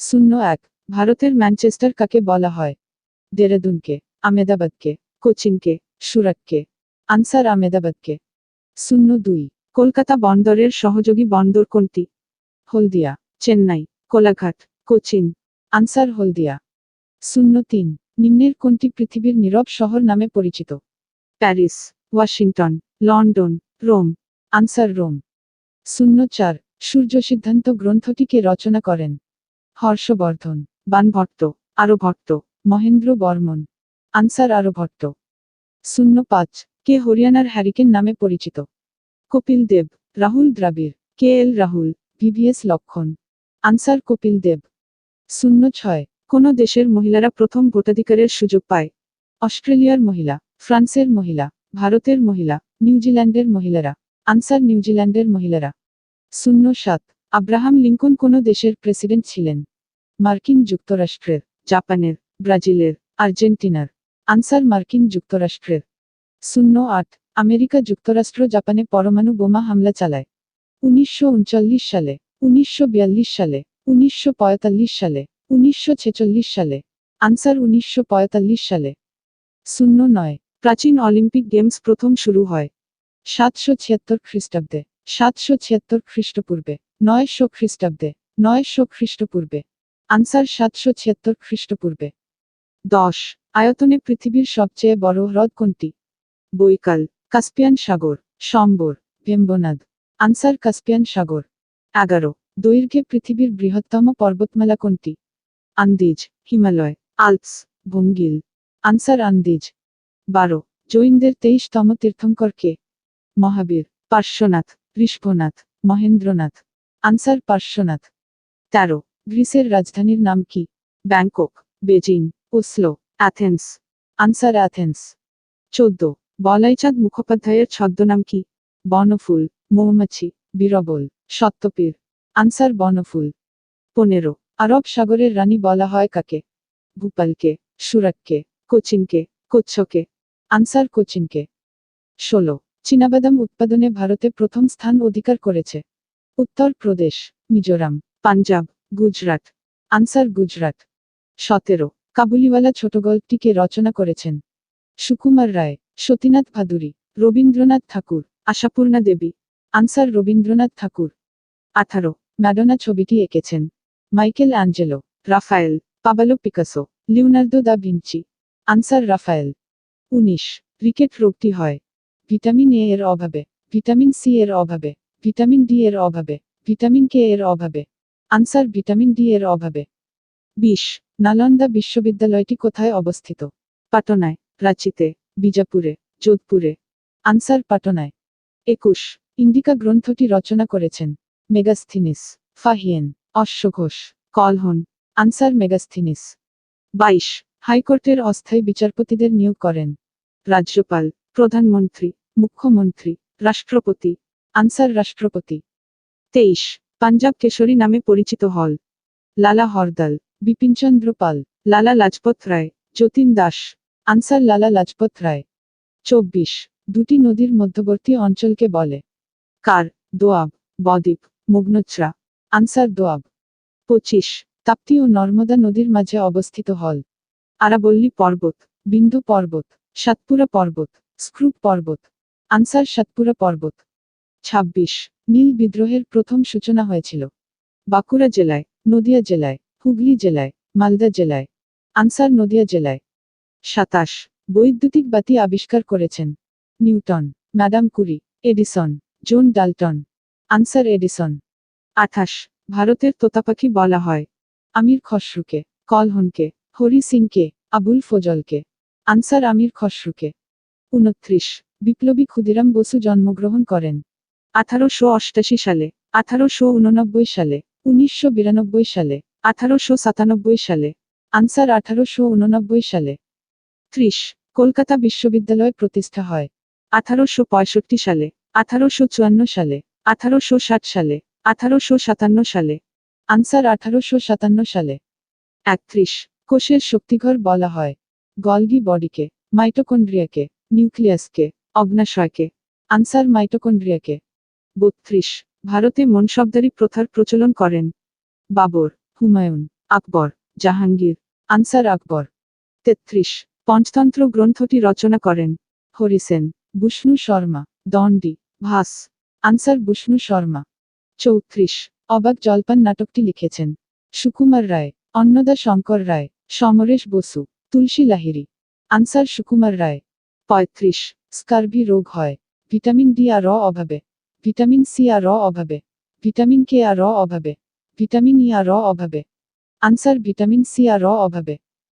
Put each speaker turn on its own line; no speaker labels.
01 ভারতের ম্যানচেস্টার কাকে বলা হয়? দেরাদুনকে, আমেদাবাদকে, কোচিনকে, সুরাটকে। আনসার আমেদাবাদকে। 02 কলকাতা বন্দরের সহযোগী বন্দর কোনটি? হলদিয়া, চেন্নাই, কোলাঘাট, কোচিন। আনসার হলদিয়া। 03 নিম্নের কোনটি পৃথিবীর নীরব শহর নামে পরিচিত? Paris, Washington, London, Rome. Answer Rome. 04 Surya Siddhanta গ্রন্থটি কে রচনা করেন? হর্ষবর্ধন, বাণভট্ট, আরভট্ট, মহেন্দ্র বর্মন। আনসার আরভট্ট। 05 কে হরিয়ানার হ্যারিকেন নামে পরিচিত? Kapil Dev, Rahul Dravid, K L Rahul, VVS Laxman. Answer Kapil Dev. 06 কোন দেশের মহিলারা প্রথম ভোটাধিকারের সুযোগ পায়? অস্ট্রেলিয়ার মহিলা, ফ্রান্সের মহিলা, ভারতের মহিলা, নিউজিল্যান্ডের মহিলারা। আনসার নিউজিল্যান্ডের মহিলারা। 07 আব্রাহাম লিঙ্কন কোন দেশের প্রেসিডেন্ট ছিলেন? মার্কিন যুক্তরাষ্ট্রের, জাপানের, ব্রাজিলের, আর্জেন্টিনার। আনসার মার্কিন যুক্তরাষ্ট্রের। 08 আমেরিকা যুক্তরাষ্ট্র জাপানে পরমাণু বোমা হামলা চালায়? 1939 সালে, 1942 সালে, 1945 সালে, 1946 সালে। আনসার 1945 সালে। 09 প্রাচীন অলিম্পিক গেমস প্রথম শুরু হয়? 776 খ্রিস্টাব্দে, 776 খ্রিস্টপূর্বে, 900 খ্রিস্টাব্দে, 900 খ্রিস্টপূর্বে। আনসার 776 খ্রিস্টপূর্বে। 10 আয়তনে পৃথিবীর সবচেয়ে বড় হ্রদ কোনটি? বৈকাল, কাস্পিয়ান সাগর, সম্বর, ভেম্বনাদ। আনসার কাস্পিয়ান সাগর। 11 দৈর্ঘ্যে পৃথিবীর বৃহত্তম পর্বতমালা কোনটি? আন্দিজ, হিমালয়, আল্পস, ভঙ্গিল। Answer Andes. 12 জৈনদের 23তম তীর্থঙ্কর কে? মহাবীর, পার্শ্বনাথ, ঋষভনাথ, মহেন্দ্রনাথ। আনসার পার্শ্বনাথ। 13 গ্রিসের রাজধানীর নাম কি? Bangkok, Beijing, Oslo, Athens. Answer Athens. 14 Balaichand মুখোপাধ্যায়ের ছদ্মনাম কি? বনফুল, মৌমাছি, বীরবল, সত্যপীর। আনসার বনফুল। 15 আরব সাগরের রানী বলা হয় কাকে? ভূপালকে, সুরাটকে, কোচিনকে, কচ্ছকে। আনসার কোচিনকে। 16 চীনাবাদাম উৎপাদনে ভারতে প্রথম স্থান অধিকার করেছে? উত্তর প্রদেশ, মিজোরাম, পাঞ্জাব, গুজরাট। আনসার গুজরাট। 17 কাবুলিওয়ালা ছোট গল্পটি কে রচনা করেছেন? সুকুমার রায়, সতীনাথ ভাদুরী, রবীন্দ্রনাথ ঠাকুর, আশাপূর্ণা দেবী। আনসার রবীন্দ্রনাথ ঠাকুর। 18 ম্যাডোনা ছবিটি এঁকেছেন? Michelangelo, Raphael, Pablo Picasso, Leonardo da Vinci. Answer Raphael. 19 ricket রোগটি হয়? ভিটামিন এ এর অভাবে, ভিটামিন সি এর অভাবে, ভিটামিন ডি এর অভাবে, ভিটামিন কে এর অভাবে। আনসার ভিটামিন ডি এর অভাবে। 20 নালন্দা বিশ্ববিদ্যালয়টি কোথায় অবস্থিত? পাটনায়, রাঁচিতে, বিজাপুরে, যোধপুরে। আনসার পাটনায়। 21 ইন্ডিকা গ্রন্থটি রচনা করেছেন? মেগাস্থিনিস, ফাহিয়েন, অশ্বঘোষ, কলহন। আনসার মেগাস্থিনিস। 22 হাইকোর্টের অস্থায়ী বিচারপতিদের নিয়োগ করেন? রাজ্যপাল, প্রধানমন্ত্রী, মুখ্যমন্ত্রী, রাষ্ট্রপতি। আনসার রাষ্ট্রপতি। 23 পাঞ্জাব কেশরী নামে পরিচিত হল? লালা হরদল, বিপিনচন্দ্র পাল, লালা লাজপত রায়, যতীন দাস। আনসার লালা লাজপত রায়। 24 দুটি নদীর মধ্যবর্তী অঞ্চলকে বলে? কার, দোয়াব, বদ্বীপ, মুগনোচরা। আনসার দোয়াব। 25 তাপ্তি ও নর্মদা নদীর মাঝে অবস্থিত হল? আরাবল্লী পর্বত, বিন্দু পর্বত, সাতপুরা পর্বত, স্ক্রুপ পর্বত। আনসার সাতপুরা পর্বত। 26 নীল বিদ্রোহের প্রথম সূচনা হয়েছিল? বাঁকুড়া জেলায়, নদিয়া জেলায়, হুগলি জেলায়, মালদা জেলায়। আনসার নদিয়া জেলায়। 27 বৈদ্যুতিক বাতি আবিষ্কার করেছেন? Newton, madam Curie, Edison, John Dalton. Answer Edison. 28 ভারতের তোতাপাখি বলা হয়? আমির খসরুকে, কলহনকে, হরি সিংকে, আবুল ফজলকে। আনসার আমির খসরুকে। 29 বিপ্লবী ক্ষুদিরাম বসু জন্মগ্রহণ করেন? 1888 সালে, 1889 সালে, 1992 সালে, 1897 সালে। আনসার 1889 সালে। 30 কলকাতা বিশ্ববিদ্যালয় প্রতিষ্ঠা হয়? 1865 সালে, 1854 সালে, 1860 সালে, 1857 সালে। আনসার 1857 সালে। 31 কোষের শক্তিঘর বলা হয়? গলগি বডিকে, মাইটোকন্ড্রিয়াকে, নিউক্লিয়াসকে, অগ্নাশয়কে। আনসার মাইটোকন্ড্রিয়াকে। 32 ভারতে মনসবদারি প্রথার প্রচলন করেন? বাবর, হুমায়ুন, আকবর, জাহাঙ্গীর। আনসার আকবর। 33 পঞ্চতন্ত্র গ্রন্থটি রচনা করেন হরিসেন। বিষ্ণু শর্মা, দণ্ডি, ভাস। আনসার বিষ্ণু শর্মা। 34 অবাক জলপান নাটকটি লিখেছেন সুকুমার রায়, অন্নদা শঙ্কর রায়, সমরেশ বসু, তুলসী লাহিড়ী। আনসার সুকুমার রায়। 35 স্কারভি রোগ হয় ভিটামিন ডি আর অভাবে, ভিটামিন সি আর অভাবে, ভিটামিন কে আর অভাবে, ভিটামিন ই আর অভাবে। আনসার ভিটামিন সি আর অভাবে।